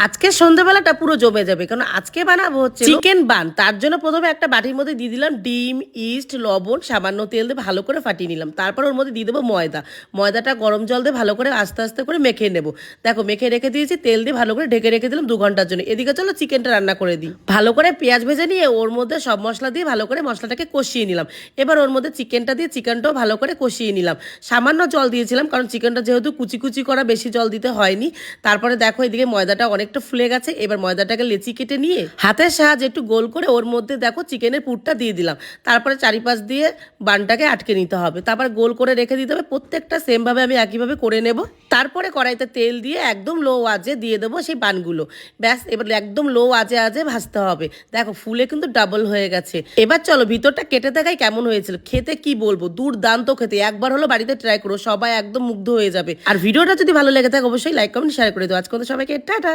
আজকে সন্ধ্যাবেলাটা পুরো জমে যাবে, কারণ আজকে বানাবো হচ্ছে চিকেন বান। তার জন্য প্রথমে একটা বাটির মধ্যে দিয়ে দিলাম ডিম, ইস্ট, লবণ, সামান্য তেল দিয়ে ভালো করে ফাটিয়ে নিলাম। তারপর ওর মধ্যে দিয়ে দেবো ময়দা। ময়দাটা গরম জল দিয়ে ভালো করে আস্তে আস্তে করে মেখে নেবো। দেখো মেখে রেখে দিয়েছি, তেল দিয়ে ভালো করে ঢেকে রেখে দিলাম 2 ঘন্টার জন্য। এদিকে চলো চিকেনটা রান্না করে দিই। ভালো করে পেঁয়াজ ভেজে নিয়ে ওর মধ্যে সব মশলা দিয়ে ভালো করে মশলাটাকে কষিয়ে নিলাম। এবার ওর মধ্যে চিকেনটা দিয়ে চিকেনটাও ভালো করে কষিয়ে নিলাম। সামান্য জল দিয়েছিলাম, কারণ চিকেনটা যেহেতু কুচি কুচি করা, বেশি জল দিতে হয়নি। তারপরে দেখো এদিকে ময়দাটা অনেকটা ফুলে গেছে। এবার ময়দাটাকে লেচি কেটে নিয়ে হাতের সাহায্যে একটু গোল করে ওর মধ্যে দেখো চিকেনের পুরটা দিয়ে দিলাম। তারপরে চারিপাশ দিয়ে বানটাকে আটকে নিতে হবে। তারপর গোল করে রেখে দিতে হবে। প্রত্যেকটা সেমভাবে আমি একইভাবে করে নেব। তারপরে কড়াইতে তেল দিয়ে একদম লো আঁচে দিয়ে দেবো সেই বানগুলো। ব্যাস, এবার একদম লো আঁচে আঁচে ভাজতে হবে। দেখো ফুলে কিন্তু ডাবল হয়ে গেছে। এবার চলো ভিতরটা কেটে দেখাই কেমন হয়েছিল। খেতে কি বলবো, দুর্দান্ত খেতে। একবার হলো বাড়িতে ট্রাই করো, সবাই একদম মুগ্ধ হয়ে যাবে। আর ভিডিওটা যদি ভালো লেগে থাকে অবশ্যই লাইক কমেন্ট শেয়ার করে দিও। আজকে সবাইকে টাটা।